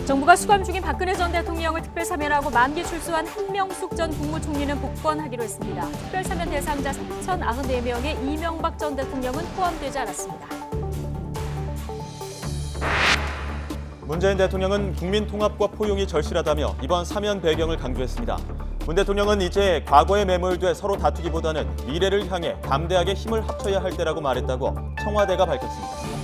정부가 수감 중인 박근혜 전 대통령을 특별사면하고 만기 출소한 한명숙 전 국무총리는 복권하기로 했습니다. 특별사면 대상자 3,094명에 이명박 전 대통령은 포함되지 않았습니다. 문재인 대통령은 국민 통합과 포용이 절실하다며 이번 사면 배경을 강조했습니다. 문 대통령은 이제 과거에 매몰돼 서로 다투기보다는 미래를 향해 담대하게 힘을 합쳐야 할 때라고 말했다고 청와대가 밝혔습니다.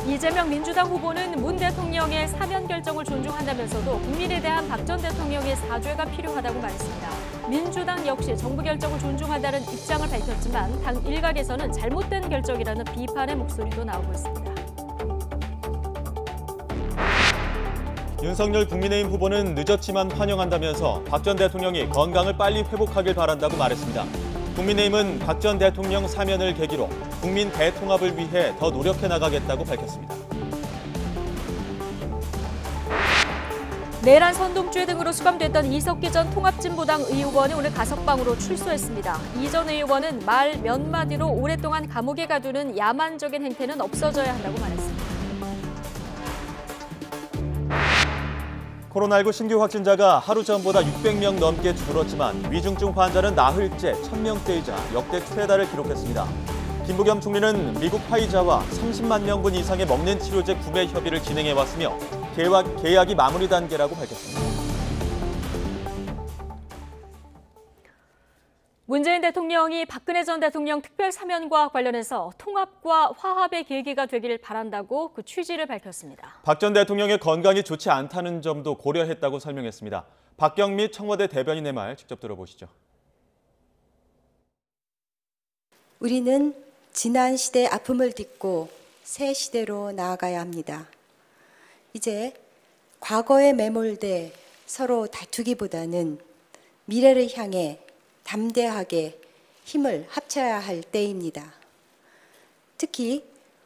이재명 민주당 후보는 문 대통령의 사면 결정을 존중한다면서도 국민에 대한 박 전 대통령의 사죄가 필요하다고 말했습니다. 민주당 역시 정부 결정을 존중한다는 입장을 밝혔지만 당 일각에서는 잘못된 결정이라는 비판의 목소리도 나오고 있습니다. 윤석열 국민의힘 후보는 늦었지만 환영한다면서 박 전 대통령이 건강을 빨리 회복하길 바란다고 말했습니다. 국민의힘은 박 전 대통령 사면을 계기로 국민 대통합을 위해 더 노력해 나가겠다고 밝혔습니다. 내란 선동죄 등으로 수감됐던 이석기 전 통합진보당 의원이 오늘 가석방으로 출소했습니다. 이 전 의원은 말 몇 마디로 오랫동안 감옥에 가두는 야만적인 행태는 없어져야 한다고 말했습니다. 코로나19 신규 확진자가 하루 전보다 600명 넘게 줄었지만 위중증 환자는 나흘째 1000명대이자 역대 최다를 기록했습니다. 김부겸 총리는 미국 화이자와 30만 명분 이상의 먹는 치료제 구매 협의를 진행해왔으며 계약이 마무리 단계라고 밝혔습니다. 문재인 대통령이 박근혜 전 대통령 특별사면과 관련해서 통합과 화합의 계기가 되기를 바란다고 그 취지를 밝혔습니다. 박 전 대통령의 건강이 좋지 않다는 점도 고려했다고 설명했습니다. 박경미 청와대 대변인의 말 직접 들어보시죠. 우리는 지난 시대의 아픔을 딛고 새 시대로 나아가야 합니다. 이제 과거에 매몰돼 서로 다투기보다는 미래를 향해 담대하게 힘을 합쳐야 할 때입니다. 특히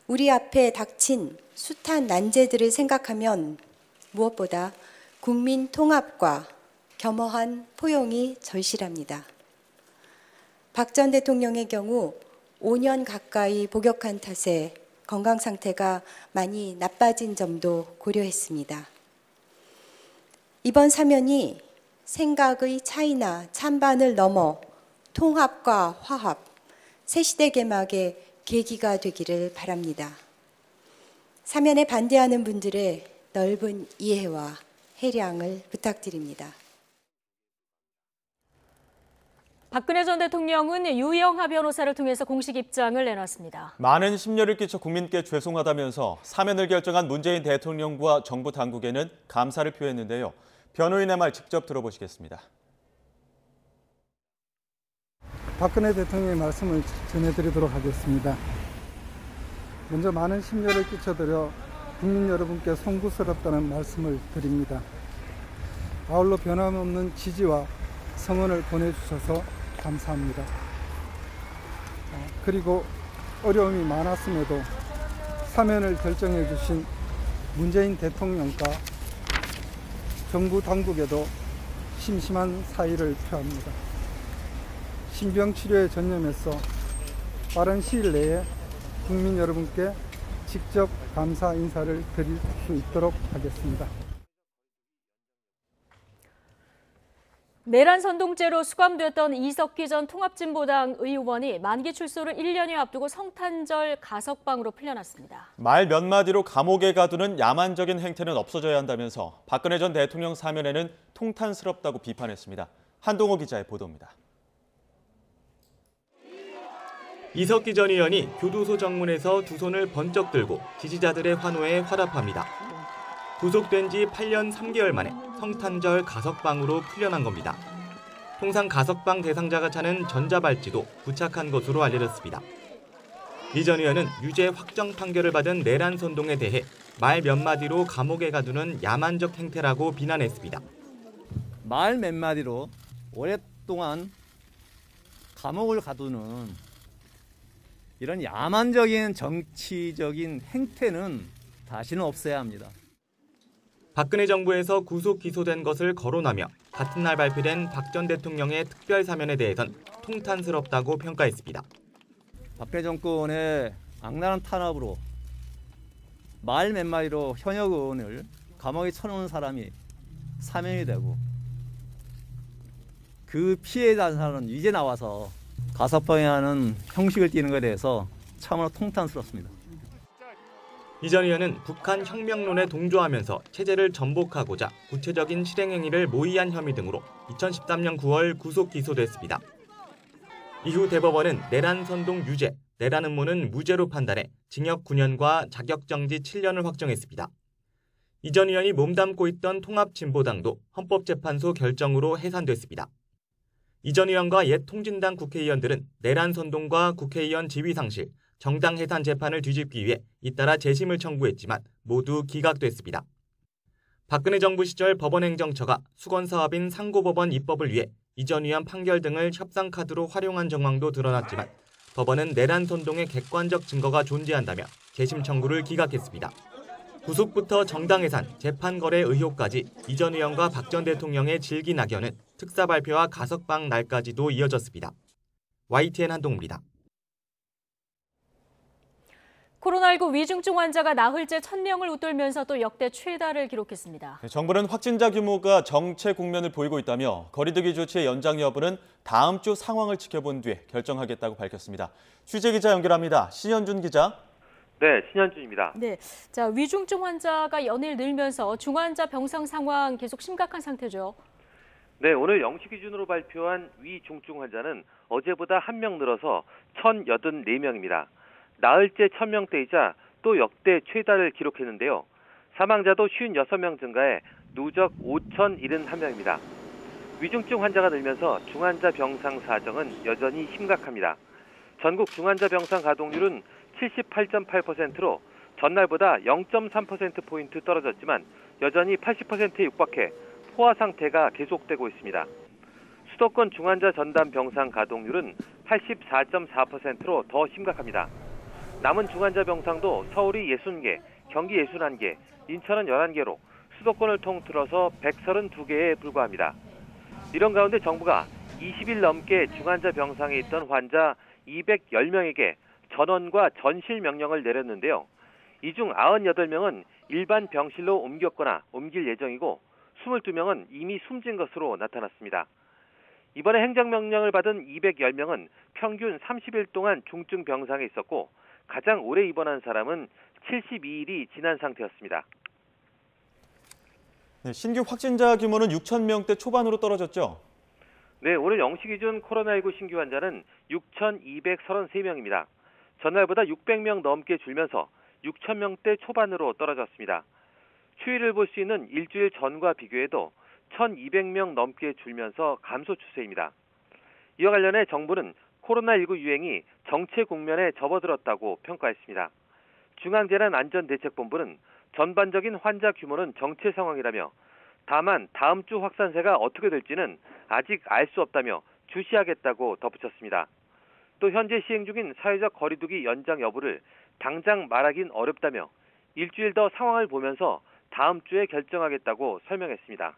우리 앞에 닥친 숱한 난제들을 생각하면 무엇보다 국민 통합과 겸허한 포용이 절실합니다. 박 전 대통령의 경우 5년 가까이 복역한 탓에 건강 상태가 많이 나빠진 점도 고려했습니다. 이번 사면이 생각의 차이나 찬반을 넘어 통합과 화합, 새시대 개막의 계기가 되기를 바랍니다. 사면에 반대하는 분들의 넓은 이해와 해량을 부탁드립니다. 박근혜 전 대통령은 유영하 변호사를 통해서 공식 입장을 내놨습니다. 많은 심려를 끼쳐 국민께 죄송하다면서 사면을 결정한 문재인 대통령과 정부 당국에는 감사를 표했는데요. 변호인의 말 직접 들어보시겠습니다. 박근혜 대통령의 말씀을 전해드리도록 하겠습니다. 먼저 많은 심려를 끼쳐드려 국민 여러분께 송구스럽다는 말씀을 드립니다. 아울러 변함없는 지지와 성원을 보내주셔서 감사합니다. 그리고 어려움이 많았음에도 사면을 결정해 주신 문재인 대통령과 정부 당국에도 심심한 사의를 표합니다. 신병 치료에 전념해서 빠른 시일 내에 국민 여러분께 직접 감사 인사를 드릴 수 있도록 하겠습니다. 내란 선동죄로 수감됐던 이석기 전 통합진보당 의원이 만기 출소를 1년여 앞두고 성탄절 가석방으로 풀려났습니다. 말 몇 마디로 감옥에 가두는 야만적인 행태는 없어져야 한다면서 박근혜 전 대통령 사면에는 통탄스럽다고 비판했습니다. 한동호 기자의 보도입니다. 이석기 전 의원이 교도소 정문에서 두 손을 번쩍 들고 지지자들의 환호에 화답합니다. 구속된 지 8년 3개월 만에 성탄절 가석방으로 풀려난 겁니다. 통상 가석방 대상자가 차는 전자발찌도 부착한 것으로 알려졌습니다. 이 전 의원은 유죄 확정 판결을 받은 내란 선동에 대해 말 몇 마디로 감옥에 가두는 야만적 행태라고 비난했습니다. 말 몇 마디로 오랫동안 감옥을 가두는 이런 야만적인 정치적인 행태는 다시는 없어야 합니다. 박근혜 정부에서 구속 기소된 것을 거론하며 같은 날 발표된 박 전 대통령의 특별 사면에 대해선 통탄스럽다고 평가했습니다. 박근혜 정권의 악랄한 탄압으로 말 몇 마디로 현역 의원을 감옥에 쳐놓은 사람이 사면이 되고 그 피해자는 이제 나와서 가석방해하는 형식을 띠는 것에 대해서 참으로 통탄스럽습니다. 이 전 의원은 북한 혁명론에 동조하면서 체제를 전복하고자 구체적인 실행행위를 모의한 혐의 등으로 2013년 9월 구속 기소됐습니다. 이후 대법원은 내란 선동 유죄, 내란 음모는 무죄로 판단해 징역 9년과 자격정지 7년을 확정했습니다. 이 전 의원이 몸담고 있던 통합진보당도 헌법재판소 결정으로 해산됐습니다. 이 전 의원과 옛 통진당 국회의원들은 내란 선동과 국회의원 지위상실, 정당 해산 재판을 뒤집기 위해 잇따라 재심을 청구했지만 모두 기각됐습니다. 박근혜 정부 시절 법원행정처가 수건사업인 상고법원 입법을 위해 이 전 의원 판결 등을 협상 카드로 활용한 정황도 드러났지만 법원은 내란 선동의 객관적 증거가 존재한다며 재심 청구를 기각했습니다. 구속부터 정당 해산, 재판 거래 의혹까지 이 전 의원과 박 전 대통령의 질기 낙연은 특사 발표와 가석방 날까지도 이어졌습니다. YTN 한동우입니다. 코로나19 위중증 환자가 나흘째 1,000명을 웃돌면서 또 역대 최다를 기록했습니다. 정부는 확진자 규모가 정체 국면을 보이고 있다며 거리두기 조치의 연장 여부는 다음 주 상황을 지켜본 뒤에 결정하겠다고 밝혔습니다. 취재기자 연결합니다. 신현준 기자. 네, 신현준입니다. 네, 자 위중증 환자가 연일 늘면서 중환자 병상 상황 계속 심각한 상태죠. 네, 오늘 0시 기준으로 발표한 위중증 환자는 어제보다 1명 늘어서 1,084명입니다. 나흘째 1,000명대이자 또 역대 최다를 기록했는데요. 사망자도 56명 증가해 누적 5,071명입니다. 위중증 환자가 늘면서 중환자 병상 사정은 여전히 심각합니다. 전국 중환자 병상 가동률은 78.8%로 전날보다 0.3%포인트 떨어졌지만 여전히 80%에 육박해 포화 상태가 계속되고 있습니다. 수도권 중환자 전담 병상 가동률은 84.4%로 더 심각합니다. 남은 중환자 병상도 서울이 60개, 경기 61개, 인천은 11개로 수도권을 통틀어서 132개에 불과합니다. 이런 가운데 정부가 20일 넘게 중환자 병상에 있던 환자 210명에게 전원과 전실 명령을 내렸는데요. 이 중 98명은 일반 병실로 옮겼거나 옮길 예정이고 22명은 이미 숨진 것으로 나타났습니다. 이번에 행정명령을 받은 210명은 평균 30일 동안 중증 병상에 있었고 가장 오래 입원한 사람은 72일이 지난 상태였습니다. 네, 신규 확진자 규모는 6,000명대 초반으로 떨어졌죠? 네, 오늘 0시 기준 코로나19 신규 환자는 6,233명입니다. 전날보다 600명 넘게 줄면서 6,000명대 초반으로 떨어졌습니다. 추이를 볼 수 있는 일주일 전과 비교해도 1,200명 넘게 줄면서 감소 추세입니다. 이와 관련해 정부는 코로나19 유행이 정체 국면에 접어들었다고 평가했습니다. 중앙재난안전대책본부는 전반적인 환자 규모는 정체 상황이라며 다만 다음 주 확산세가 어떻게 될지는 아직 알 수 없다며 주시하겠다고 덧붙였습니다. 또 현재 시행 중인 사회적 거리두기 연장 여부를 당장 말하긴 어렵다며 일주일 더 상황을 보면서 다음 주에 결정하겠다고 설명했습니다.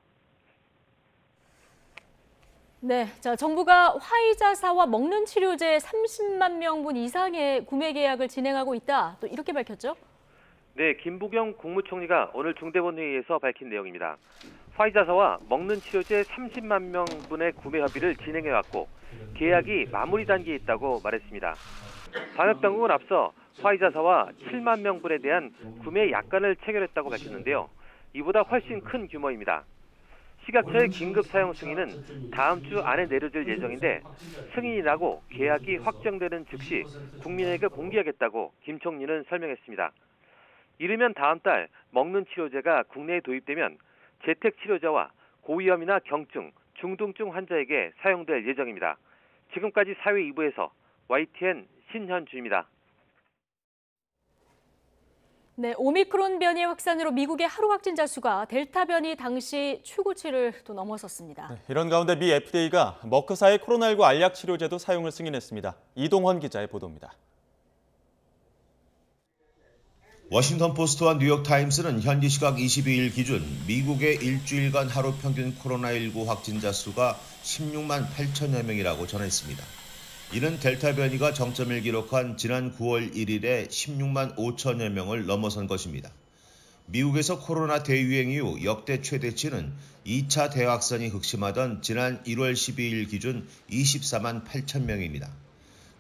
네, 자 정부가 화이자사와 먹는 치료제 30만 명분 이상의 구매 계약을 진행하고 있다. 또 이렇게 밝혔죠? 네, 김부겸 국무총리가 오늘 중대본 회의에서 밝힌 내용입니다. 화이자사와 먹는 치료제 30만 명분의 구매 협의를 진행해왔고 계약이 마무리 단계에 있다고 말했습니다. 방역당국은 앞서 화이자사와 7만 명분에 대한 구매 약관을 체결했다고 밝혔는데요. 이보다 훨씬 큰 규모입니다. 식약처의 긴급 사용 승인은 다음 주 안에 내려질 예정인데 승인이 나고 계약이 확정되는 즉시 국민에게 공개하겠다고 김 총리는 설명했습니다. 이르면 다음 달 먹는 치료제가 국내에 도입되면 재택치료자와 고위험이나 경증, 중등증 환자에게 사용될 예정입니다. 지금까지 사회 2부에서 YTN 신현주입니다. 네, 오미크론 변이의 확산으로 미국의 하루 확진자 수가 델타 변이 당시 최고치를 또 넘어섰습니다. 네, 이런 가운데 미 FDA가 머크사의 코로나19 알약 치료제도 사용을 승인했습니다. 이동헌 기자의 보도입니다. 워싱턴 포스트와 뉴욕타임스는 현지 시각 22일 기준 미국의 일주일간 하루 평균 코로나19 확진자 수가 16만 8천여 명이라고 전했습니다. 이는 델타 변이가 정점을 기록한 지난 9월 1일에 16만 5천여 명을 넘어선 것입니다. 미국에서 코로나 대유행 이후 역대 최대치는 2차 대확산이 극심하던 지난 1월 12일 기준 24만 8천 명입니다.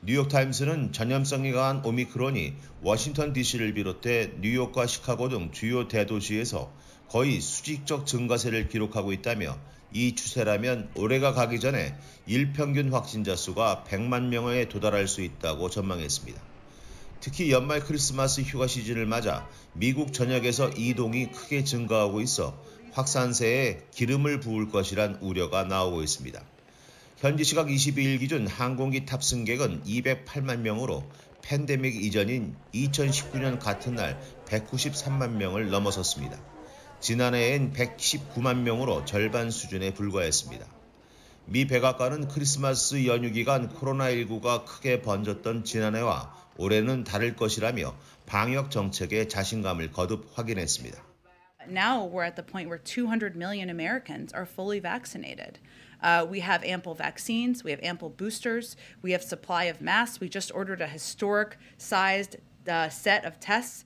뉴욕타임스는 전염성이 강한 오미크론이 워싱턴 DC를 비롯해 뉴욕과 시카고 등 주요 대도시에서 거의 수직적 증가세를 기록하고 있다며 이 추세라면 올해가 가기 전에 일평균 확진자 수가 100만 명에 도달할 수 있다고 전망했습니다. 특히 연말 크리스마스 휴가 시즌을 맞아 미국 전역에서 이동이 크게 증가하고 있어 확산세에 기름을 부을 것이란 우려가 나오고 있습니다. 현지 시각 22일 기준 항공기 탑승객은 208만 명으로 팬데믹 이전인 2019년 같은 날 193만 명을 넘어섰습니다. 지난해엔 119만 명으로 절반 수준에 불과했습니다. 미 백악관은 크리스마스 연휴 기간 코로나19가 크게 번졌던 지난해와 올해는 다를 것이라며 방역 정책에 자신감을 거듭 확인했습니다. Now we're at the point where 200 million Americans are fully vaccinated. We have ample vaccines, we have ample boosters, we have supply of masks. We just ordered a historic sized set of tests.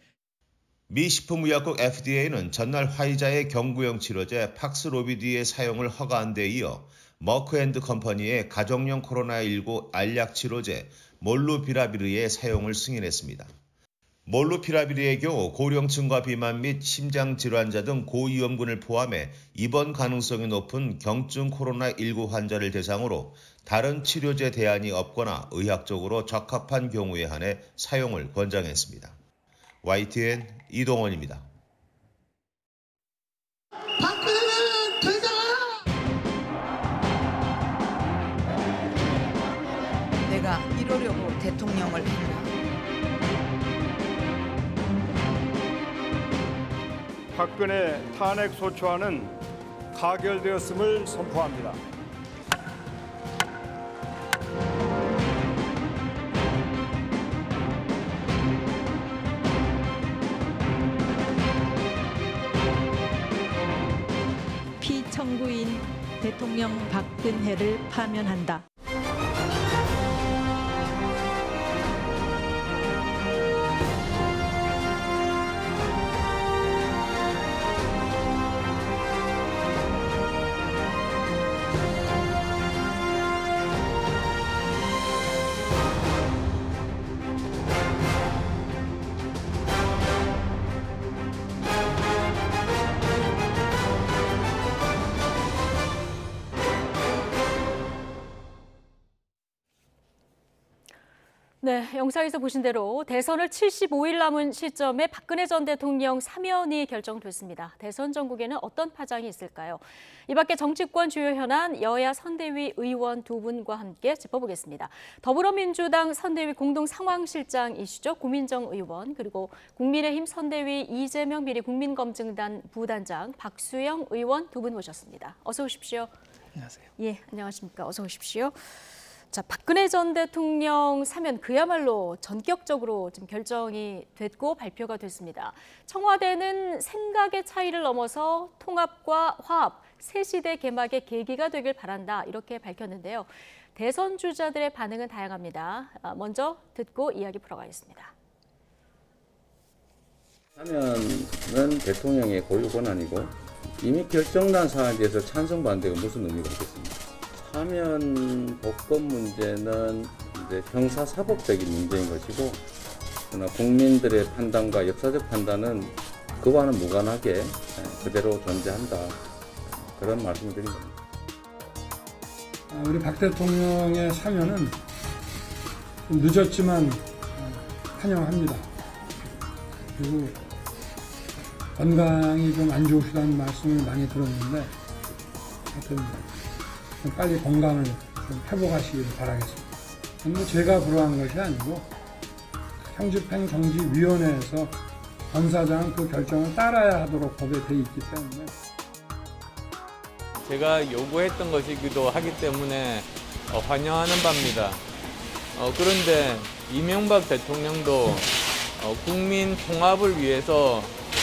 미 식품의약국 FDA는 전날 화이자의 경구용 치료제 팍스로비드의 사용을 허가한 데 이어 머크앤드컴퍼니의 가정용 코로나19 알약 치료제 몰루피라비르의 사용을 승인했습니다. 몰루피라비르의 경우 고령층과 비만 및 심장질환자 등 고위험군을 포함해 입원 가능성이 높은 경증 코로나19 환자를 대상으로 다른 치료제 대안이 없거나 의학적으로 적합한 경우에 한해 사용을 권장했습니다. YTN 이동원입니다. 박근혜는 퇴장하라! 내가 이러려고 대통령을 했나? 박근혜 탄핵 소추안은 가결되었음을 선포합니다. 피청구인 대통령 박근혜를 파면한다. 네, 영상에서 보신 대로 대선을 75일 남은 시점에 박근혜 전 대통령 사면이 결정됐습니다. 대선 전국에는 어떤 파장이 있을까요? 이 밖에 정치권 주요 현안 여야 선대위 의원 두 분과 함께 짚어보겠습니다. 더불어민주당 선대위 공동 상황실장 이슈죠. 고민정 의원, 그리고 국민의힘 선대위 이재명 비리 국민검증단 부단장 박수영 의원 두 분 모셨습니다. 어서 오십시오. 안녕하세요. 예, 안녕하십니까. 어서 오십시오. 자, 박근혜 전 대통령 사면 그야말로 전격적으로 지금 결정이 됐고 발표가 됐습니다. 청와대는 생각의 차이를 넘어서 통합과 화합, 새 시대 개막의 계기가 되길 바란다 이렇게 밝혔는데요. 대선 주자들의 반응은 다양합니다. 먼저 듣고 이야기 풀어가겠습니다. 사면은 대통령의 고유 권한이고 이미 결정난 사안에 대해서 찬성 반대가 무슨 의미가 있겠습니까? 사면 복권 문제는 이제 형사사법적인 문제인 것이고, 그러나 국민들의 판단과 역사적 판단은 그와는 무관하게 그대로 존재한다. 그런 말씀을 드린 겁니다. 우리 박 대통령의 사면은 좀 늦었지만 환영합니다. 그리고 건강이 좀 안 좋으시다는 말씀을 많이 들었는데 하여튼 빨리 건강을 좀 회복하시길 바라겠습니다. 근데 제가 불허한 것이 아니고 형집행정지위원회에서 검사장은 그 결정을 따라야 하도록 법에 돼 있기 때문에 제가 요구했던 것이기도 하기 때문에 환영하는 바입니다. 그런데 이명박 대통령도 국민 통합을 위해서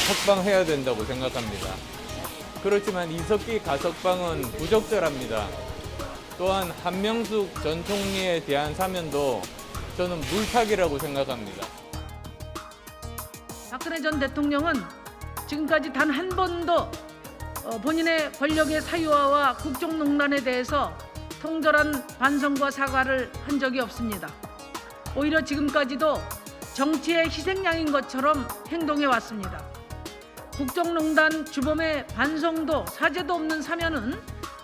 석방해야 된다고 생각합니다. 그렇지만 이석기 가석방은 부적절합니다. 또한 한명숙 전 총리에 대한 사면도 저는 물타기라고 생각합니다. 박근혜 전 대통령은 지금까지 단 한 번도 본인의 권력의 사유화와 국정농단에 대해서 통절한 반성과 사과를 한 적이 없습니다. 오히려 지금까지도 정치의 희생양인 것처럼 행동해 왔습니다. 국정농단 주범의 반성도 사죄도 없는 사면은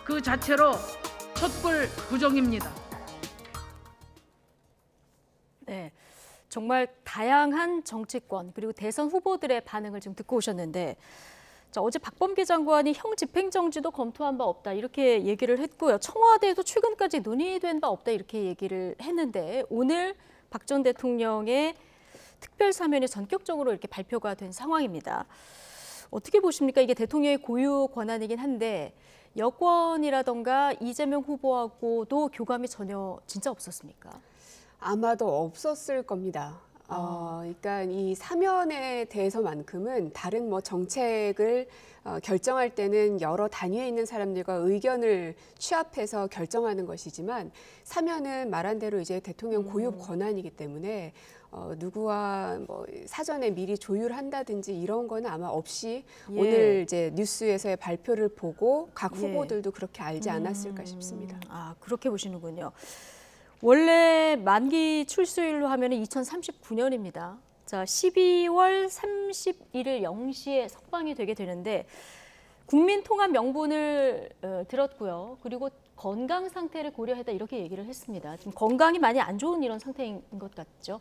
그 자체로 촛불 부정입니다. 네, 정말 다양한 정치권 그리고 대선 후보들의 반응을 지금 듣고 오셨는데 자, 어제 박범계 장관이 형 집행정지도 검토한 바 없다 이렇게 얘기를 했고요. 청와대에도 최근까지 논의된 바 없다 이렇게 얘기를 했는데 오늘 박 전 대통령의 특별 사면이 전격적으로 이렇게 발표가 된 상황입니다. 어떻게 보십니까? 이게 대통령의 고유 권한이긴 한데 여권이라던가 이재명 후보하고도 교감이 전혀 진짜 없었습니까? 아마도 없었을 겁니다. 그러니까 이 사면에 대해서만큼은 다른 뭐 정책을 결정할 때는 여러 단위에 있는 사람들과 의견을 취합해서 결정하는 것이지만 사면은 말한 대로 이제 대통령 고유 권한이기 때문에 누구와 뭐 사전에 미리 조율한다든지 이런 거는 아마 없이 예. 오늘 이제 뉴스에서의 발표를 보고 각 후보들도 그렇게 알지 않았을까 싶습니다. 아, 그렇게 보시는군요. 원래 만기 출소일로 하면 2039년입니다. 자, 12월 31일 0시에 석방이 되게 되는데 국민 통합 명분을 들었고요. 그리고 건강 상태를 고려했다 이렇게 얘기를 했습니다. 지금 건강이 많이 안 좋은 이런 상태인 것 같죠?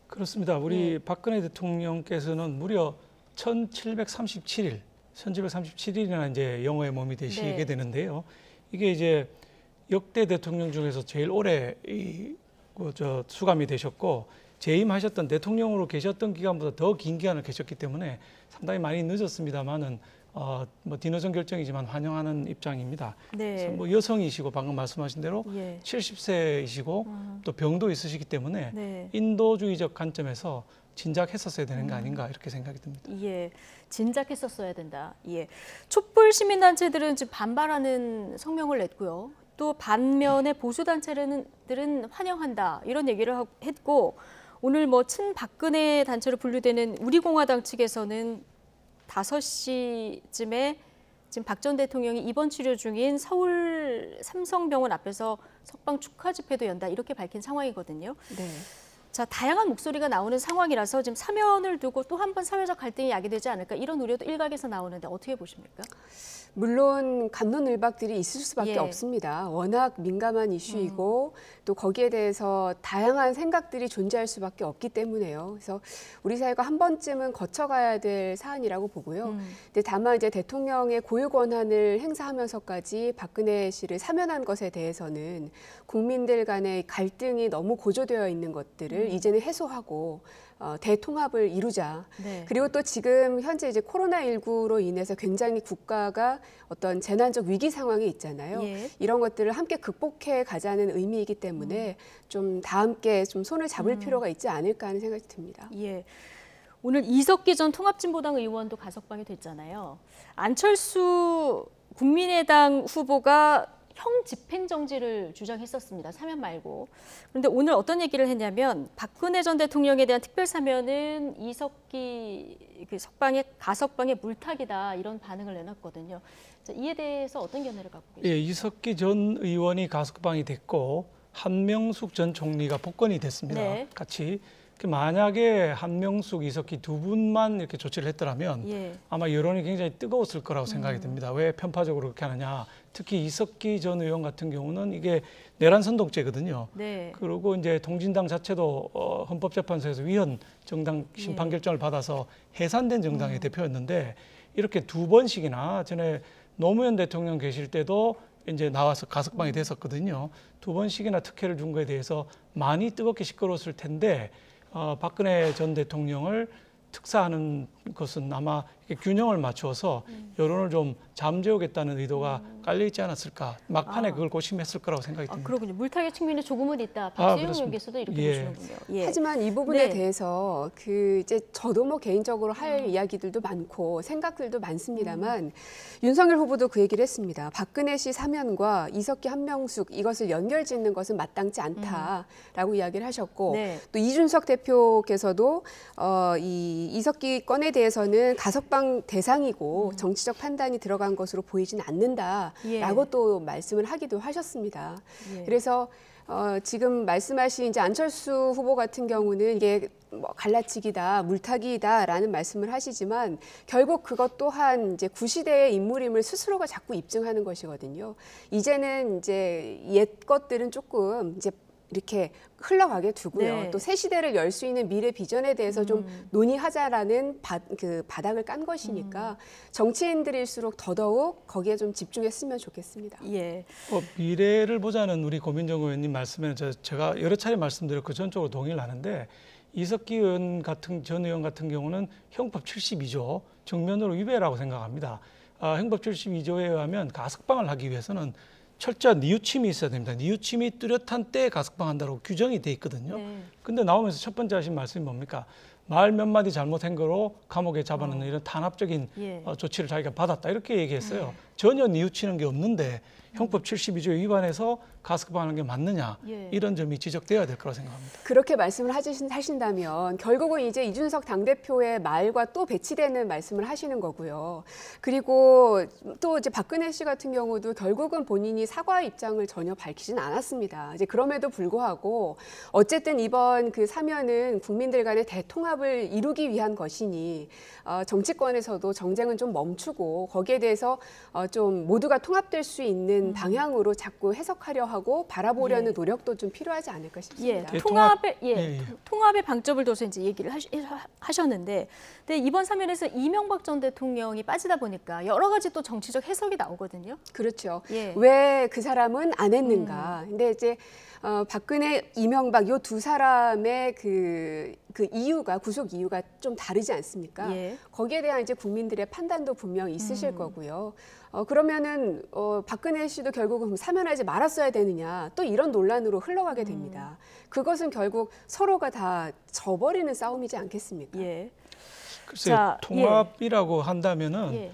그렇습니다. 우리 박근혜 대통령께서는 무려 1737일이나 이제 영어의 몸이 되시게 되는데요. 이게 이제 역대 대통령 중에서 제일 오래 수감이 되셨고 재임하셨던 대통령으로 계셨던 기간보다 더 긴 기간을 계셨기 때문에 상당히 많이 늦었습니다만은 뭐 뒤늦은 결정이지만 환영하는 입장입니다. 네. 뭐 여성이시고 방금 말씀하신 대로 70세이시고 또 병도 있으시기 때문에 인도주의적 관점에서 진작했었어야 되는 거 아닌가 이렇게 생각이 듭니다. 예, 진작했었어야 된다. 예, 촛불 시민단체들은 지금 반발하는 성명을 냈고요. 또 반면에 보수단체들은 환영한다 이런 얘기를 했고 오늘 뭐 친박근혜 단체로 분류되는 우리공화당 측에서는 5시쯤에 지금 박 전 대통령이 입원 치료 중인 서울 삼성병원 앞에서 석방 축하 집회도 연다 이렇게 밝힌 상황이거든요. 네. 자, 다양한 목소리가 나오는 상황이라서 지금 사면을 두고 또 한 번 사회적 갈등이 야기되지 않을까 이런 우려도 일각에서 나오는데 어떻게 보십니까? 물론 갑론을박들이 있을 수밖에 없습니다. 워낙 민감한 이슈이고 또 거기에 대해서 다양한 생각들이 존재할 수밖에 없기 때문에요. 그래서 우리 사회가 한 번쯤은 거쳐가야 될 사안이라고 보고요. 근데 다만 이제 대통령의 고유 권한을 행사하면서까지 박근혜 씨를 사면한 것에 대해서는 국민들 간의 갈등이 너무 고조되어 있는 것들을 이제는 해소하고 대통합을 이루자. 네. 그리고 또 지금 현재 이제 코로나19로 인해서 굉장히 국가가 어떤 재난적 위기 상황에 있잖아요. 이런 것들을 함께 극복해 가자는 의미이기 때문에 좀 다 함께 좀 손을 잡을 필요가 있지 않을까 하는 생각이 듭니다. 예. 오늘 이석기 전 통합진보당 의원도 가석방이 됐잖아요. 안철수 국민의당 후보가 형 집행정지를 주장했었습니다. 사면 말고. 그런데 오늘 어떤 얘기를 했냐면 박근혜 전 대통령에 대한 특별사면은 이석기 가석방의 물타기다 이런 반응을 내놨거든요. 자, 이에 대해서 어떤 견해를 갖고 계십니까? 예, 이석기 전 의원이 가석방이 됐고 한명숙 전 총리가 복권이 됐습니다. 네. 같이. 만약에 한명숙, 이석기 두 분만 이렇게 조치를 했더라면 아마 여론이 굉장히 뜨거웠을 거라고 생각이 듭니다. 왜 편파적으로 그렇게 하느냐. 특히 이석기 전 의원 같은 경우는 이게 내란 선동죄거든요. 네. 그리고 이제 통진당 자체도 헌법재판소에서 위헌 정당 심판 결정을 받아서 해산된 정당의 대표였는데 이렇게 두 번씩이나 전에 노무현 대통령 계실 때도 이제 나와서 가석방이 됐었거든요. 두 번씩이나 특혜를 준 거에 대해서 많이 뜨겁게 시끄러웠을 텐데 박근혜 전 대통령을 특사하는 것은 아마 균형을 맞추어서 여론을 좀 잠재우겠다는 의도가 깔려 있지 않았을까. 막판에 그걸 고심했을 거라고 생각이 듭니다. 그렇군요. 물타기 측면이 조금은 있다. 박지영 의원께서도 이렇게 보시는군요. 예. 하지만 이 부분에 대해서 이제 저도 뭐 개인적으로 할 이야기들도 많고 생각들도 많습니다만 윤석열 후보도 그 얘기를 했습니다. 박근혜 씨 사면과 이석기 한명숙 이것을 연결짓는 것은 마땅치 않다라고 이야기를 하셨고 또 이준석 대표께서도 이 이석기 건에 대해서는 가석방 대상이고 정치적 판단이 들어간 것으로 보이진 않는다라고 또 말씀을 하기도 하셨습니다. 그래서 지금 말씀하신 이제 안철수 후보 같은 경우는 이게 뭐 갈라치기다, 물타기다라는 말씀을 하시지만 결국 그것 또한 이제 구시대의 인물임을 스스로가 자꾸 입증하는 것이거든요. 이제는 이제 옛 것들은 조금 이제 이렇게 흘러가게 두고요. 또 새 시대를 열 수 있는 미래 비전에 대해서 좀 논의하자라는 바닥을 깐 것이니까 정치인들일수록 더더욱 거기에 좀 집중했으면 좋겠습니다. 예. 미래를 보자는 우리 고민정 의원님 말씀에는 제가 여러 차례 말씀드렸고 전적으로 동의를 하는데 이석기 전 의원 같은 경우는 형법 72조 정면으로 위배라고 생각합니다. 형법 72조에 의하면 가석방을 하기 위해서는 철저한 뉘우침이 있어야 됩니다. 뉘우침이 뚜렷한 때에 가석방한다고 규정이 돼 있거든요. 근데 나오면서 첫 번째 하신 말씀이 뭡니까? 말 몇 마디 잘못한 거로 감옥에 잡아넣는 이런 탄압적인 조치를 자기가 받았다 이렇게 얘기했어요. 전혀 뉘우치는 게 없는데 형법 72조 위반해서 가석방하는 게 맞느냐 이런 점이 지적되어야 될 거라고 생각합니다. 그렇게 말씀을 하신다면 결국은 이제 이준석 당대표의 말과 또 배치되는 말씀을 하시는 거고요. 그리고 또 이제 박근혜 씨 같은 경우도 결국은 본인이 사과 입장을 전혀 밝히진 않았습니다. 이제 그럼에도 불구하고 어쨌든 이번 그 사면은 국민들 간의 대통합을 이루기 위한 것이니 정치권에서도 정쟁은 좀 멈추고 거기에 대해서 좀 모두가 통합될 수 있는 방향으로 자꾸 해석하려 하고 바라보려는 노력도 좀 필요하지 않을까 싶습니다. 통합의 방점을 둬서 이제 얘기를 하셨는데, 근데 이번 사면에서 이명박 전 대통령이 빠지다 보니까 여러 가지 또 정치적 해석이 나오거든요. 그렇죠. 왜 그 사람은 안 했는가? 근데 이제 박근혜, 이명박 이 두 사람의 그 이유가 구속 이유가 좀 다르지 않습니까? 거기에 대한 이제 국민들의 판단도 분명 있으실 거고요. 그러면은 박근혜 씨도 결국은 사면하지 말았어야 되느냐 또 이런 논란으로 흘러가게 됩니다. 그것은 결국 서로가 다 져버리는 싸움이지 않겠습니까? 글쎄요, 통합이라고 한다면은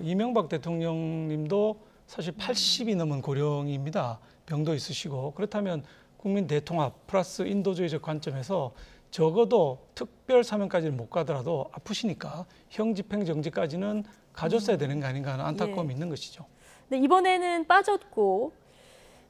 이명박 대통령님도 사실 80이 넘은 고령입니다. 병도 있으시고 그렇다면 국민 대통합 플러스 인도주의적 관점에서 적어도 특별 사면까지는 못 가더라도 아프시니까 형집행정지까지는 가졌어야 되는 거 아닌가 하는 안타까움이 있는 것이죠. 근데 이번에는 빠졌고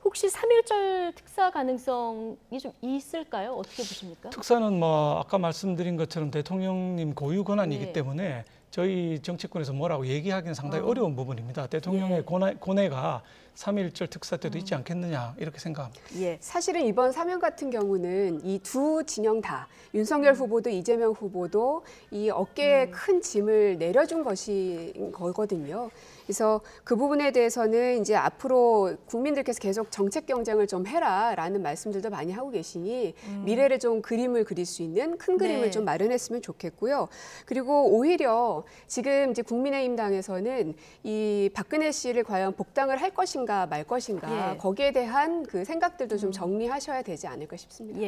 혹시 3.1절 특사 가능성이 좀 있을까요? 어떻게 보십니까? 특사는 뭐 아까 말씀드린 것처럼 대통령님 고유 권한이기 때문에 저희 정치권에서 뭐라고 얘기하기는 상당히 어려운 부분입니다. 대통령의 고뇌가 3.1절 특사 때도 있지 않겠느냐 이렇게 생각합니다. 사실은 이번 사면 같은 경우는 이 두 진영 다 윤석열 후보도 이재명 후보도 이 어깨에 큰 짐을 내려준 거거든요. 그래서 그 부분에 대해서는 이제 앞으로 국민들께서 계속 정책 경쟁을 좀 해라라는 말씀들도 많이 하고 계시니 미래를 좀 그림을 그릴 수 있는 큰 그림을 좀 마련했으면 좋겠고요. 그리고 오히려 지금 이제 국민의힘 당에서는 이 박근혜 씨를 과연 복당을 할 것인가 말 것인가 거기에 대한 그 생각들도 좀 정리하셔야 되지 않을까 싶습니다.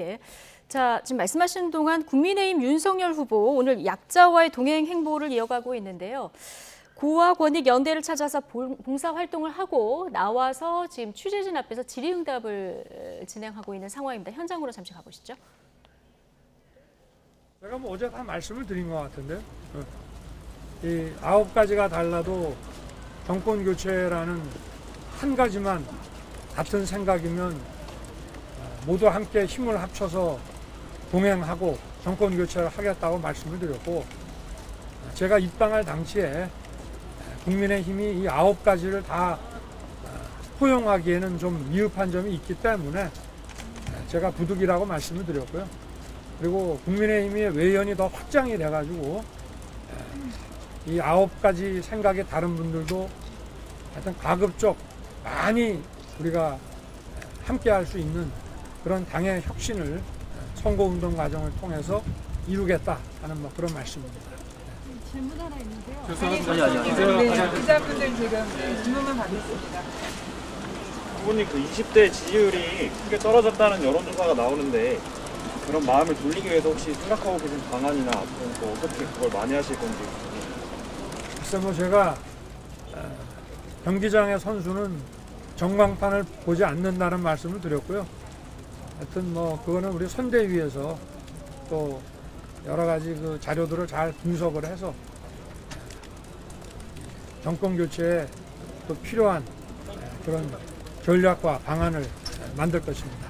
자, 지금 말씀하신 동안 국민의힘 윤석열 후보 오늘 약자와의 동행 행보를 이어가고 있는데요. 고와 권익 연대를 찾아서 봉사활동을 하고 나와서 지금 취재진 앞에서 질의응답을 진행하고 있는 상황입니다. 현장으로 잠시 가보시죠. 제가 뭐 어제 다 말씀을 드린 것 같은데 이 9가지가 달라도 정권 교체라는 한 가지만 같은 생각이면 모두 함께 힘을 합쳐서 동행하고 정권 교체를 하겠다고 말씀을 드렸고 제가 입당할 당시에 국민의힘이 이 9가지를 다 포용하기에는 좀 미흡한 점이 있기 때문에 제가 부득이라고 말씀을 드렸고요. 그리고 국민의힘의 외연이 더 확장이 돼가지고 이 9가지 생각이 다른 분들도 하여튼 가급적 많이 우리가 함께 할 수 있는 그런 당의 혁신을 선거운동 과정을 통해서 이루겠다 하는 뭐 그런 말씀입니다. 질문 하나 있는데요. 기자분들 지금 질문만 받겠습니다. 후보님 그 20대 지지율이 크게 떨어졌다는 여론조사가 나오는데 그런 마음을 돌리기 위해서 혹시 생각하고 계신 방안이나 앞으로 또 어떻게 그걸 만회하실 건지. 글쎄 뭐 제가 경기장의 선수는 전광판을 보지 않는다는 말씀을 드렸고요. 하여튼 뭐 그거는 우리 선대위에서 또 여러 가지 그 자료들을 잘 분석을 해서 정권 교체에 또 필요한 그런 전략과 방안을 만들 것입니다.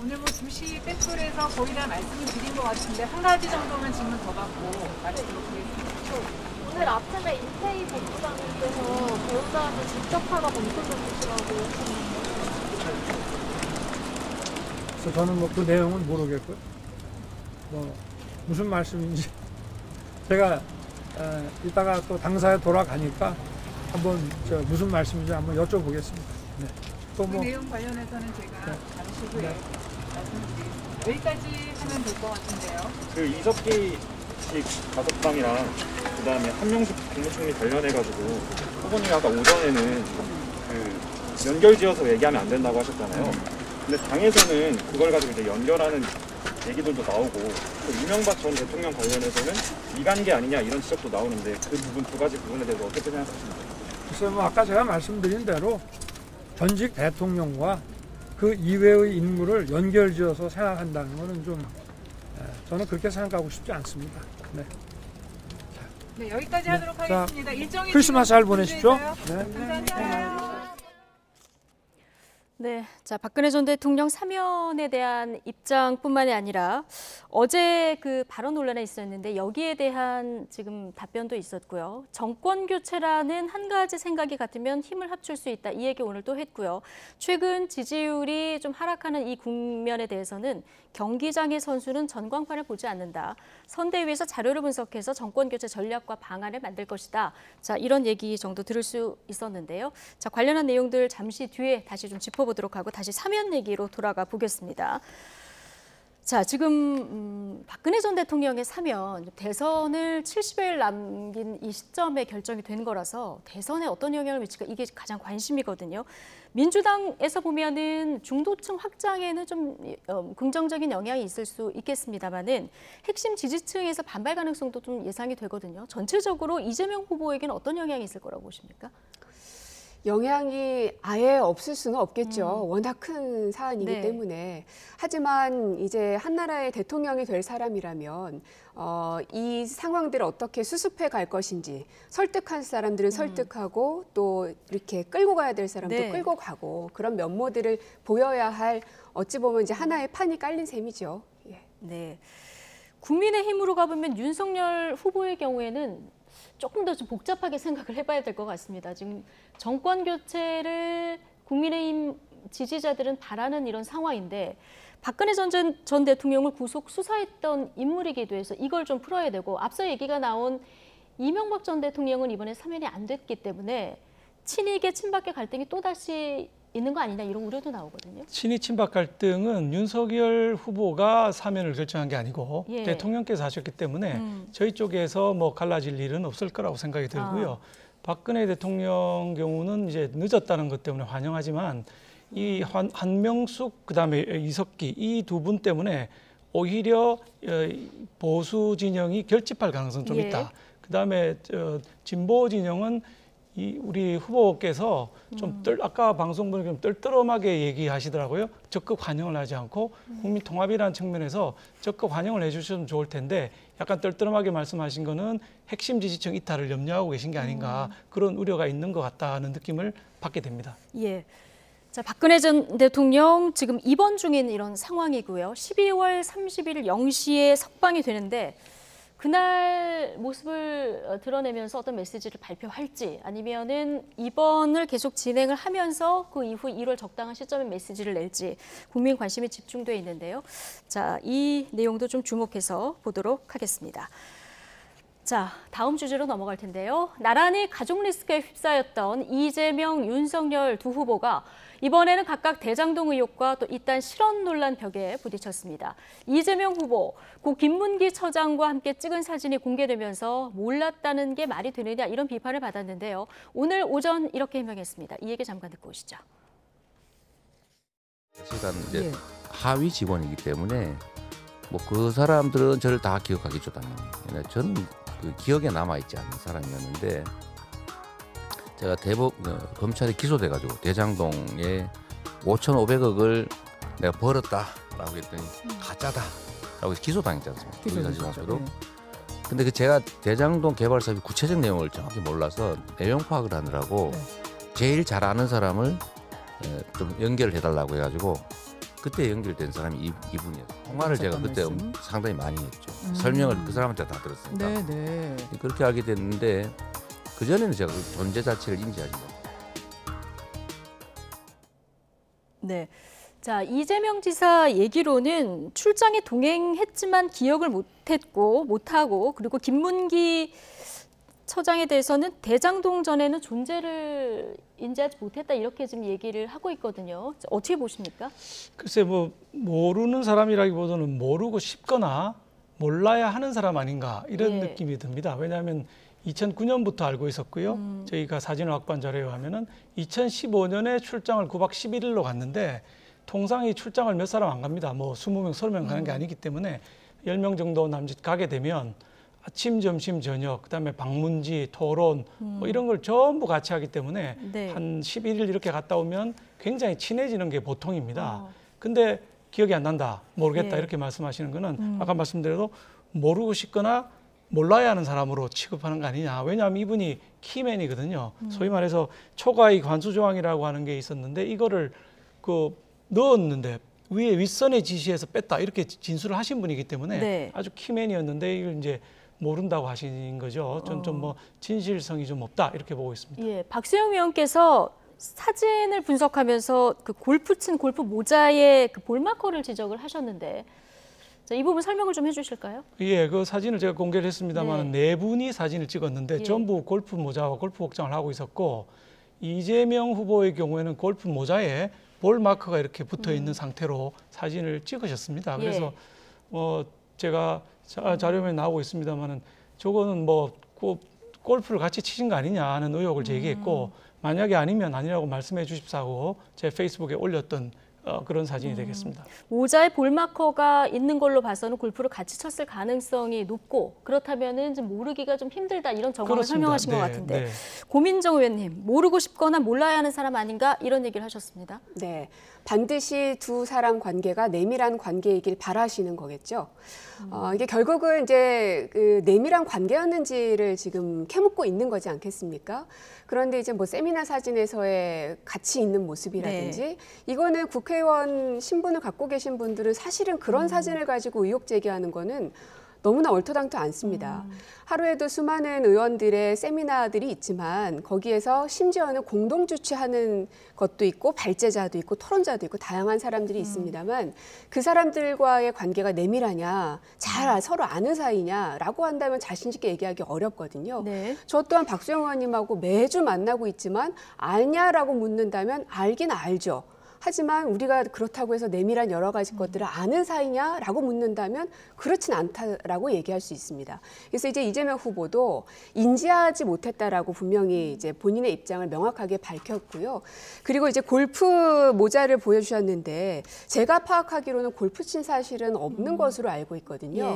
오늘 뭐 2시 백돌에서 거의 다 말씀을 드린 것 같은데 한 가지 정도만 질문 더 받고 마치도록 하겠습니다. 오늘 아침에 이태희 본부장님께서 배우자한테 직접하다 검토 좀 주시라고 그래서 저는 뭐 그 내용은 모르겠고요. 뭐 무슨 말씀인지 제가 이따가 또 당사에 돌아가니까 한번 무슨 말씀인지 한번 여쭤보겠습니다. 네. 또 뭐 그 내용 관련해서는 제가 잠시 후에 말씀드리겠습니다. 여기까지 하면 될 것 같은데요. 그 이석기식 가석방이랑 그다음에 한명숙 국무총리 관련해가지고 후보님이 아까 오전에는 그 연결지어서 얘기하면 안 된다고 하셨잖아요. 근데 당에서는 그걸 가지고 이제 연결하는 얘기들도 나오고 또 이명박 전 대통령 관련해서는 이관계 아니냐 이런 지적도 나오는데 그 부분 두 가지 부분에 대해서 어떻게 생각하십니까? 글쎄 뭐 아까 제가 말씀드린 대로 전직 대통령과 그 이외의 인물을 연결지어서 생각한다는 것은 좀 저는 그렇게 생각하고 싶지 않습니다. 네. 네, 여기까지 하도록 하겠습니다. 일정이 크리스마스 잘 보내십시오. 네. 감사합니다. 네, 자 박근혜 전 대통령 사면에 대한 입장뿐만이 아니라 어제 그 발언 논란에 있었는데 여기에 대한 지금 답변도 있었고요. 정권 교체라는 한 가지 생각이 같으면 힘을 합칠 수 있다. 이 얘기 오늘 또 했고요. 최근 지지율이 좀 하락하는 이 국면에 대해서는 경기장의 선수는 전광판을 보지 않는다. 선대위에서 자료를 분석해서 정권 교체 전략과 방안을 만들 것이다. 자, 이런 얘기 정도 들을 수 있었는데요. 자, 관련한 내용들 잠시 뒤에 다시 좀 짚어보도록 하고 다시 사면 얘기로 돌아가 보겠습니다. 자, 지금 박근혜 전 대통령의 사면, 대선을 70일 남긴 이 시점에 결정이 된 거라서 대선에 어떤 영향을 미칠까 이게 가장 관심이거든요. 민주당에서 보면은 중도층 확장에는 좀 긍정적인 영향이 있을 수 있겠습니다만은 핵심 지지층에서 반발 가능성도 좀 예상이 되거든요. 전체적으로 이재명 후보에게는 어떤 영향이 있을 거라고 보십니까? 영향이 아예 없을 수는 없겠죠. 워낙 큰 사안이기 네. 때문에. 하지만 이제 한나라의 대통령이 될 사람이라면 이 상황들을 어떻게 수습해 갈 것인지 설득할 사람들은 설득하고 또 이렇게 끌고 가야 될 사람도 네. 끌고 가고 그런 면모들을 보여야 할 어찌 보면 이제 하나의 판이 깔린 셈이죠. 예. 네. 국민의힘으로 가보면 윤석열 후보의 경우에는 조금 더 좀 복잡하게 생각을 해봐야 될 것 같습니다. 지금 정권 교체를 국민의힘 지지자들은 바라는 이런 상황인데 박근혜 전 대통령을 구속 수사했던 인물이기도 해서 이걸 좀 풀어야 되고 앞서 얘기가 나온 이명박 전 대통령은 이번에 사면이 안 됐기 때문에 친이계 친박계 갈등이 또다시 있는 거 아니냐 이런 우려도 나오거든요. 친이 친박 갈등은 윤석열 후보가 사면을 결정한 게 아니고 예. 대통령께서 하셨기 때문에 저희 쪽에서 뭐 갈라질 일은 없을 거라고 생각이 들고요. 박근혜 대통령 경우는 이제 늦었다는 것 때문에 환영하지만 이 한명숙 그다음에 이석기 이 두 분 때문에 오히려 보수 진영이 결집할 가능성 좀 예. 있다. 그다음에 진보 진영은 우리 후보께서 좀 아까 방송 보니까 좀 떨떠름하게 얘기하시더라고요. 적극 환영을 하지 않고 국민 통합이라는 측면에서 적극 환영을 해주시면 좋을 텐데 약간 떨떠름하게 말씀하신 거는 핵심 지지층 이탈을 염려하고 계신 게 아닌가 그런 우려가 있는 것 같다는 느낌을 받게 됩니다. 예. 자, 박근혜 전 대통령 지금 입원 중인 이런 상황이고요. 12월 30일 0시에 석방이 되는데 그날 모습을 드러내면서 어떤 메시지를 발표할지 아니면은 입원을 계속 진행을 하면서 그 이후 1월 적당한 시점에 메시지를 낼지 국민 관심이 집중돼 있는데요. 자, 이 내용도 좀 주목해서 보도록 하겠습니다. 자, 다음 주제로 넘어갈 텐데요. 나란히 가족 리스크에 휩싸였던 이재명, 윤석열 두 후보가 이번에는 각각 대장동 의혹과 또 이딴 실언 논란 벽에 부딪혔습니다. 이재명 후보, 고 김문기 처장과 함께 찍은 사진이 공개되면서 몰랐다는 게 말이 되느냐 이런 비판을 받았는데요. 오늘 오전 이렇게 해명했습니다. 이 얘기 잠깐 듣고 오시죠. 제가 이제 하위 직원이기 때문에 뭐 그 사람들은 저를 다 기억하겠죠 당연히. 저는 그 기억에 남아 있지 않는 사람이었는데 제가 검찰에 기소돼가지고 대장동에 5,500억을 내가 벌었다라고 했더니 가짜다라고 해서 기소당했지 않습니까? 기소도. 근데 그 제가 대장동 개발 사업의 구체적 내용을 정확히 몰라서 내용 파악을 하느라고 제일 잘 아는 사람을 좀 연결을 해달라고 해가지고 그때 연결된 사람이 이분이었어요. 통화를 제가 그때 상당히 많이 했죠. 설명을 그 사람한테 다 들었으니까. 네네. 그렇게 하게 됐는데 그전에는 제가 그 존재 자체를 인지하지 못했어요. 네. 자, 이재명 지사 얘기로는 출장에 동행했지만 기억을 못하고 그리고 김문기 처장에 대해서는 대장동 전에는 존재를 인지하지 못했다 이렇게 지금 얘기를 하고 있거든요. 어떻게 보십니까? 글쎄 뭐 모르는 사람이라기보다는 모르고 싶거나 몰라야 하는 사람 아닌가 이런 느낌이 듭니다. 왜냐하면 2009년부터 알고 있었고요. 저희가 사진을 확보한 자료에 하면은 2015년에 출장을 9박 11일로 갔는데 통상이 출장을 몇 사람 안 갑니다. 뭐 20명, 30명 가는 게 아니기 때문에 10명 정도 남짓 가게 되면 아침, 점심, 저녁, 그다음에 방문지, 토론 뭐 이런 걸 전부 같이 하기 때문에 한 11일 이렇게 갔다 오면 굉장히 친해지는 게 보통입니다. 근데 기억이 안 난다, 모르겠다 이렇게 말씀하시는 거는 아까 말씀드려도 모르고 싶거나 몰라야 하는 사람으로 취급하는 거 아니냐. 왜냐하면 이분이 키맨이거든요. 소위 말해서 초과이익 환수 조항이라고 하는 게 있었는데 이거를 넣었는데 위에 윗선의 지시에서 뺐다 이렇게 진술을 하신 분이기 때문에 아주 키맨이었는데 이걸 이제 모른다고 하신 거죠. 좀 뭐 진실성이 좀 없다 이렇게 보고 있습니다. 예, 박수영 위원께서 사진을 분석하면서 그 골프 친 골프 모자의 그 볼마커를 지적을 하셨는데 자, 이 부분 설명을 좀 해주실까요? 예, 그 사진을 제가 공개를 했습니다만 네 분이 사진을 찍었는데 전부 골프 모자와 골프 복장을 하고 있었고 이재명 후보의 경우에는 골프 모자에 볼 마커가 이렇게 붙어 있는 상태로 사진을 찍으셨습니다. 그래서 제가 자료에 나오고 있습니다만은 저거는 뭐 골프를 같이 치신 거 아니냐 하는 의혹을 제기했고 만약에 아니면 아니라고 말씀해 주십사고 제 페이스북에 올렸던 그런 사진이 되겠습니다. 모자에 볼마커가 있는 걸로 봐서는 골프를 같이 쳤을 가능성이 높고 그렇다면은 좀 모르기가 좀 힘들다 이런 정황을 설명하신 것 같은데 고민정 의원님 모르고 싶거나 몰라야 하는 사람 아닌가 이런 얘기를 하셨습니다. 네, 반드시 두 사람 관계가 내밀한 관계이길 바라시는 거겠죠. 이게 결국은 이제 그 내밀한 관계였는지를 지금 캐묻고 있는 거지 않겠습니까? 그런데 이제 뭐 세미나 사진에서의 같이 있는 모습이라든지 이거는 국회의원 신분을 갖고 계신 분들은 사실은 그런 사진을 가지고 의혹 제기하는 거는 너무나 얼토당토 않습니다. 하루에도 수많은 의원들의 세미나들이 있지만 거기에서 심지어는 공동 주최하는 것도 있고 발제자도 있고 토론자도 있고 다양한 사람들이 있습니다만 그 사람들과의 관계가 내밀하냐, 잘 서로 아는 사이냐라고 한다면 자신 있게 얘기하기 어렵거든요. 저 또한 박수영 의원님하고 매주 만나고 있지만 알냐라고 묻는다면 알긴 알죠. 하지만 우리가 그렇다고 해서 내밀한 여러 가지 것들을 아는 사이냐라고 묻는다면 그렇진 않다라고 얘기할 수 있습니다. 그래서 이제 이재명 후보도 인지하지 못했다라고 분명히 이제 본인의 입장을 명확하게 밝혔고요. 그리고 이제 골프 모자를 보여주셨는데 제가 파악하기로는 골프 친 사실은 없는 것으로 알고 있거든요.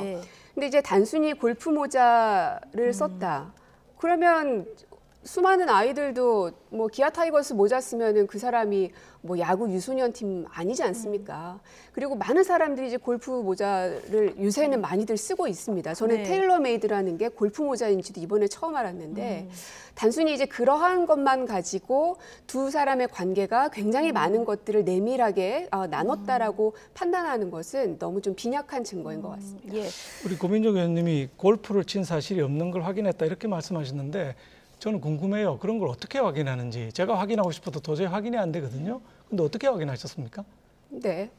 근데 이제 단순히 골프 모자를 썼다. 그러면 수많은 아이들도 뭐 기아 타이거스 모자 쓰면은 그 사람이 뭐 야구 유소년 팀 아니지 않습니까? 그리고 많은 사람들이 이제 골프 모자를 요새는 많이들 쓰고 있습니다. 저는 테일러메이드라는 게 골프 모자인지도 이번에 처음 알았는데 단순히 이제 그러한 것만 가지고 두 사람의 관계가 굉장히 많은 것들을 내밀하게 나눴다라고 판단하는 것은 너무 좀 빈약한 증거인 것 같습니다. 우리 고민정 의원님이 골프를 친 사실이 없는 걸 확인했다 이렇게 말씀하셨는데 저는 궁금해요. 그런 걸 어떻게 확인하는지. 제가 확인하고 싶어도 도저히 확인이 안 되거든요. 근데 어떻게 확인하셨습니까? 네.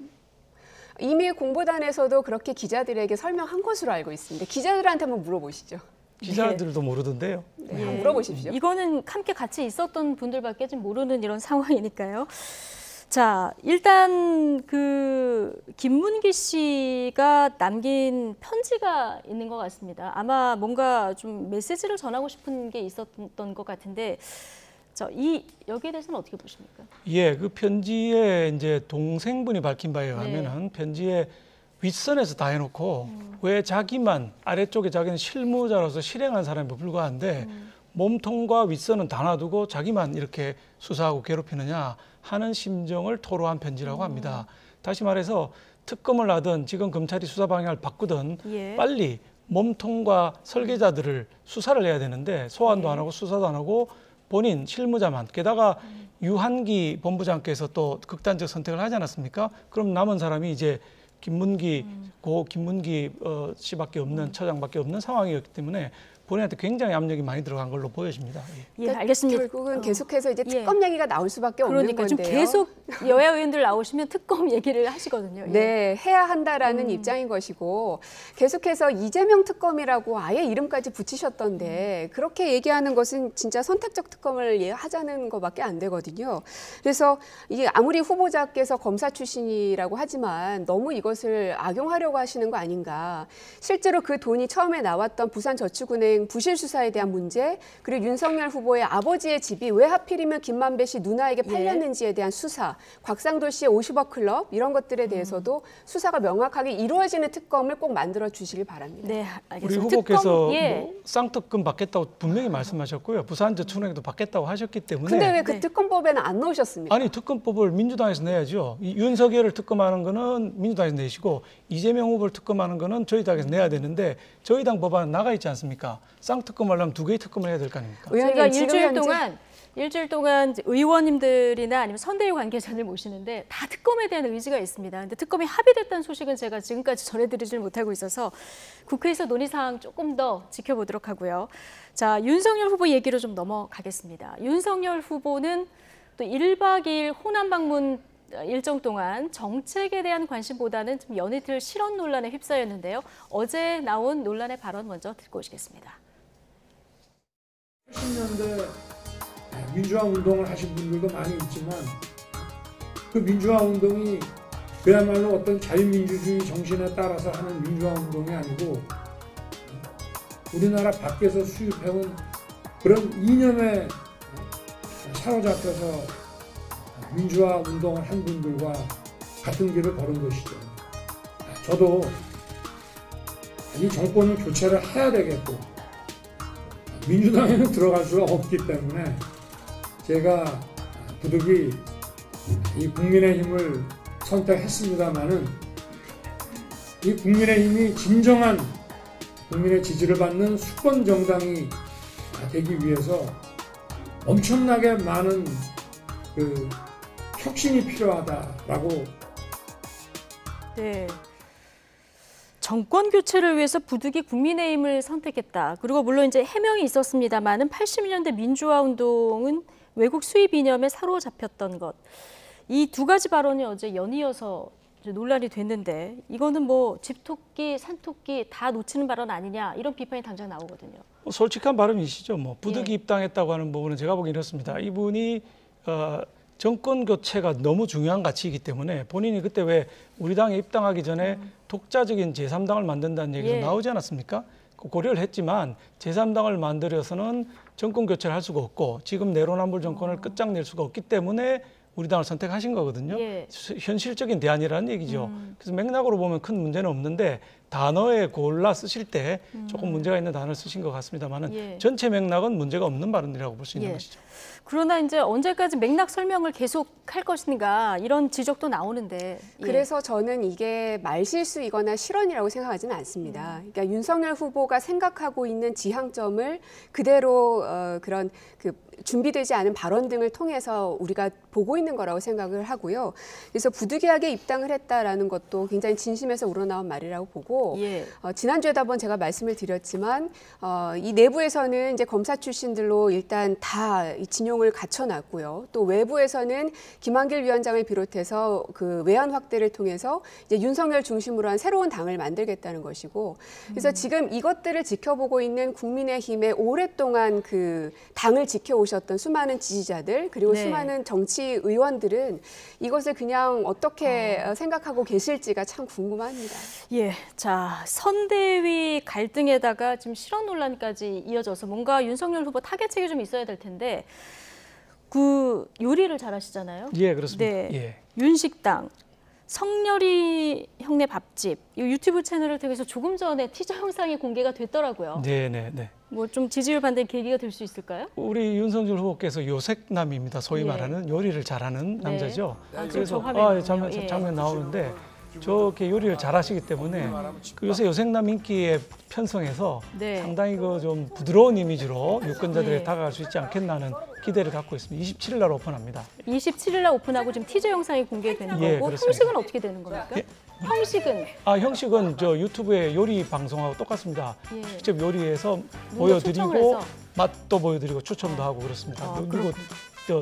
이미 공보단에서도 그렇게 기자들에게 설명한 것으로 알고 있습니다. 기자들한테 한번 물어보시죠. 기자들도 모르던데요. 네, 한번 물어보십시오. 이거는 함께 같이 있었던 분들밖에 좀 모르는 이런 상황이니까요. 자, 일단 그 김문기 씨가 남긴 편지가 있는 것 같습니다. 아마 뭔가 좀 메시지를 전하고 싶은 게 있었던 것 같은데, 여기에 대해서는 어떻게 보십니까? 예, 그 편지에 이제 동생분이 밝힌 바에 의하면은 편지에 윗선에서 다 해놓고 왜 자기만 아래쪽에 자기는 실무자로서 실행한 사람에 불과한데 몸통과 윗선은 다 놔두고 자기만 이렇게 수사하고 괴롭히느냐 하는 심정을 토로한 편지라고 합니다. 다시 말해서 특검을 하든 지금 검찰이 수사 방향을 바꾸든 빨리 몸통과 설계자들을 수사를 해야 되는데 소환도 안 하고 수사도 안 하고 본인 실무자만, 게다가 유한기 본부장께서 또 극단적 선택을 하지 않았습니까? 그럼 남은 사람이 이제 김문기 씨밖에 없는 처장밖에 없는 상황이었기 때문에 본인한테 굉장히 압력이 많이 들어간 걸로 보여집니다. 예, 알겠습니다. 결국은 계속해서 이제 특검 얘기가 나올 수밖에 없는 건데요. 좀 계속 여야 의원들 나오시면 특검 얘기를 하시거든요. 네, 해야 한다라는 입장인 것이고 계속해서 이재명 특검이라고 아예 이름까지 붙이셨던데 그렇게 얘기하는 것은 진짜 선택적 특검을 하자는 것밖에 안 되거든요. 그래서 이게 아무리 후보자께서 검사 출신이라고 하지만 너무 이것을 악용하려고 하시는 거 아닌가. 실제로 그 돈이 처음에 나왔던 부산저축은행 부실 수사에 대한 문제, 그리고 윤석열 후보의 아버지의 집이 왜 하필이면 김만배 씨 누나에게 팔렸는지에 대한 수사, 곽상도 씨의 50억 클럽 이런 것들에 대해서도 수사가 명확하게 이루어지는 특검을 꼭 만들어 주시길 바랍니다. 네, 우리 후보께서 뭐 쌍특검 받겠다고 분명히 말씀하셨고요. 부산저축은행도 받겠다고 하셨기 때문에. 근데 왜 그 특검법에는 안 넣으셨습니까? 아니, 특검법을 민주당에서 내야죠. 윤석열을 특검하는 거는 민주당에서 내시고 이재명 후보를 특검하는 거는 저희 당에서 내야 되는데 저희 당 법안은 나가 있지 않습니까? 쌍특검 하려면 2개의 특검을 해야 될 거 아닙니까? 저희가 일주일 동안 의원님들이나 아니면 선대위 관계자들 모시는데 다 특검에 대한 의지가 있습니다. 근데 특검이 합의됐다는 소식은 제가 지금까지 전해드리질 못하고 있어서 국회에서 논의 사항 조금 더 지켜보도록 하고요. 자, 윤석열 후보 얘기로 좀 넘어가겠습니다. 윤석열 후보는 또 1박 2일 호남 방문 일정 동안 정책에 대한 관심보다는 좀 연이틀 실언 논란에 휩싸였는데요. 어제 나온 논란의 발언 먼저 듣고 오시겠습니다. 80년대 민주화 운동을 하신 분들도 많이 있지만 그 민주화 운동이 그야말로 어떤 자유민주주의 정신에 따라서 하는 민주화 운동이 아니고 우리나라 밖에서 수입해온 그런 이념에 사로잡혀서 민주화 운동을 한 분들과 같은 길을 걸은 것이죠. 저도 이 정권을 교체를 해야 되겠고 민주당에는 들어갈 수가 없기 때문에 제가 부득이 이 국민의힘을 선택했습니다마는 이 국민의힘이 진정한 국민의 지지를 받는 수권 정당이 되기 위해서 엄청나게 많은 그 혁신이 필요하다라고. 네. 정권 교체를 위해서 부득이 국민의힘을 선택했다. 그리고 물론 이제 해명이 있었습니다만은 80년대 민주화 운동은 외국 수입 이념에 사로잡혔던 것. 이 두 가지 발언이 어제 연이어서 논란이 됐는데 이거는 뭐 집토끼, 산토끼 다 놓치는 발언 아니냐 이런 비판이 당장 나오거든요. 솔직한 발언이시죠. 뭐 부득이 입당했다고 하는 부분은 제가 보기엔 이렇습니다. 이분이 정권 교체가 너무 중요한 가치이기 때문에 본인이 그때 왜 우리 당에 입당하기 전에 독자적인 제3당을 만든다는 얘기가 나오지 않았습니까? 고려를 했지만 제3당을 만들어서는 정권 교체를 할 수가 없고 지금 내로남불 정권을 끝장낼 수가 없기 때문에 우리 당을 선택하신 거거든요. 현실적인 대안이라는 얘기죠. 그래서 맥락으로 보면 큰 문제는 없는데 단어에 골라 쓰실 때 조금 문제가 있는 단어를 쓰신 것 같습니다만은 전체 맥락은 문제가 없는 발언이라고 볼 수 있는 것이죠. 그러나 이제 언제까지 맥락 설명을 계속 할 것인가 이런 지적도 나오는데. 그래서 저는 이게 말실수이거나 실언이라고 생각하지는 않습니다. 그러니까 윤석열 후보가 생각하고 있는 지향점을 그대로 그런 준비되지 않은 발언 등을 통해서 우리가 보고 있는 거라고 생각을 하고요. 그래서 부득이하게 입당을 했다라는 것도 굉장히 진심에서 우러나온 말이라고 보고 하고 지난주에도 한번 제가 말씀을 드렸지만 이 내부에서는 이제 검사 출신들로 일단 다 진용을 갖춰놨고요. 또 외부에서는 김한길 위원장을 비롯해서 그 외연 확대를 통해서 이제 윤석열 중심으로 한 새로운 당을 만들겠다는 것이고, 그래서 지금 이것들을 지켜보고 있는 국민의힘의 오랫동안 그 당을 지켜오셨던 수많은 지지자들 그리고 수많은 정치 의원들은 이것을 그냥 어떻게 생각하고 계실지가 참 궁금합니다. 예, 자 선대위 갈등에다가 지금 실언 논란까지 이어져서 뭔가 윤석열 후보 타겟책이 좀 있어야 될 텐데 그 요리를 잘하시잖아요. 예, 그렇습니다. 네, 예. 윤식당. 성렬이 형네 밥집 이 유튜브 채널을 통해서 조금 전에 티저 영상이 공개가 됐더라고요. 네. 뭐 좀 지지율 반대 계기가 될 수 있을까요? 우리 윤석열 후보께서 요색남입니다. 소위 말하는 요리를 잘하는 남자죠. 그래서 장면 나오는데 저렇게 요리를 잘하시기 때문에 그 요새 요색남 인기에 편성해서 상당히 그 좀 부드러운 이미지로 유권자들에게 다가갈 수 있지 않겠나 하는 기대를 갖고 있습니다. 27일 날 오픈합니다. 27일 날 오픈하고 지금 티저 영상이 공개되는 거고 그렇습니다. 형식은 어떻게 되는 겁니까? 형식은? 형식은 저 유튜브의 요리 방송하고 똑같습니다. 직접 요리해서 보여드리고 맛도 보여드리고 추첨도 하고 그렇습니다. 그리고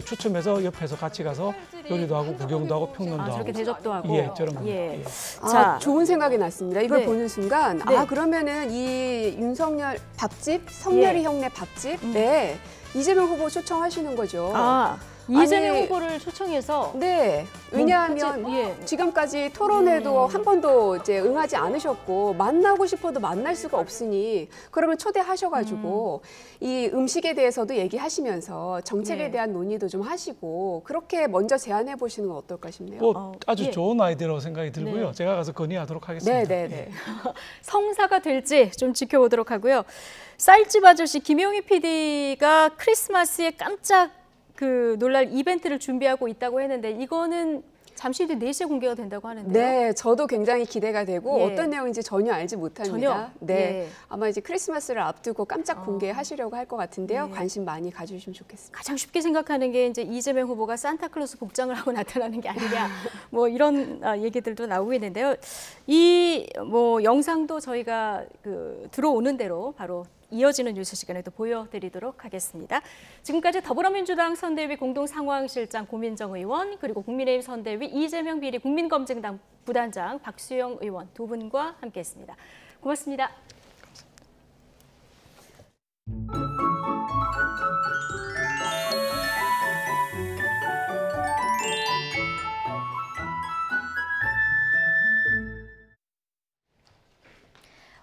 추첨해서 옆에서 같이 가서 요리도 하고 구경도 하고 평론도 하고. 저렇게 대접도 하고. 저런 거. 자, 좋은 생각이 났습니다. 이걸 보는 순간 그러면은 이 윤석열 밥집, 성렬이 형네 밥집 이재명 후보 초청하시는 거죠. 이재명 후보를 초청해서? 네. 왜냐하면 지금까지 토론회도 한 번도 이제 응하지 않으셨고 만나고 싶어도 만날 수가 없으니 그러면 초대하셔가지고 이 음식에 대해서도 얘기하시면서 정책에 대한 논의도 좀 하시고 그렇게 먼저 제안해 보시는 건 어떨까 싶네요. 아주 좋은 아이디어라고 생각이 들고요. 제가 가서 건의하도록 하겠습니다. 네. 성사가 될지 좀 지켜보도록 하고요. 쌀집 아저씨 김용희 PD가 크리스마스에 깜짝 그 놀랄 이벤트를 준비하고 있다고 했는데 이거는 잠시 뒤 4시에 공개가 된다고 하는데요. 네, 저도 굉장히 기대가 되고 어떤 내용인지 전혀 알지 못합니다. 아마 이제 크리스마스를 앞두고 깜짝 공개하시려고 할 것 같은데요. 관심 많이 가져주시면 좋겠습니다. 가장 쉽게 생각하는 게 이제 이재명 후보가 산타클로스 복장을 하고 나타나는 게 아니냐, 뭐 이런 얘기들도 나오고 있는데요. 이 뭐 영상도 저희가 그 들어오는 대로 바로 이어지는 뉴스 시간에도 보여드리도록 하겠습니다. 지금까지 더불어민주당 선대위 공동상황실장 고민정 의원 그리고 국민의힘 선대위 이재명 비리 국민검증당 부단장 박수영 의원 두 분과 함께했습니다. 고맙습니다.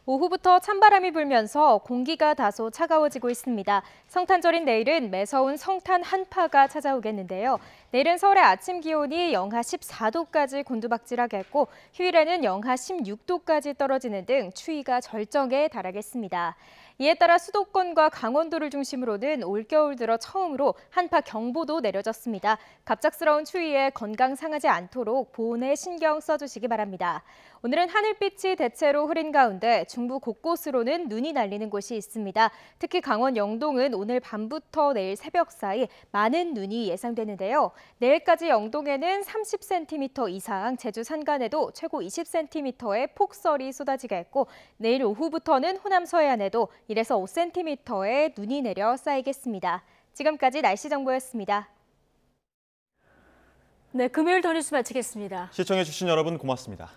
오후부터 찬바람이 불면서 공기가 다소 차가워지고 있습니다. 성탄절인 내일은 매서운 성탄 한파가 찾아오겠는데요. 내일은 서울의 아침 기온이 영하 14도까지 곤두박질하겠고 휴일에는 영하 16도까지 떨어지는 등 추위가 절정에 달하겠습니다. 이에 따라 수도권과 강원도를 중심으로는 올겨울 들어 처음으로 한파 경보도 내려졌습니다. 갑작스러운 추위에 건강 상하지 않도록 보온에 신경 써주시기 바랍니다. 오늘은 하늘빛이 대체로 흐린 가운데 중부 곳곳으로는 눈이 날리는 곳이 있습니다. 특히 강원 영동은 오늘 밤부터 내일 새벽 사이 많은 눈이 예상되는데요. 내일까지 영동에는 30cm 이상, 제주 산간에도 최고 20cm의 폭설이 쏟아지겠고 내일 오후부터는 호남 서해안에도 1에서 5cm의 눈이 내려 쌓이겠습니다. 지금까지 날씨 정보였습니다. 네, 금요일 더 뉴스 마치겠습니다. 시청해주신 여러분 고맙습니다.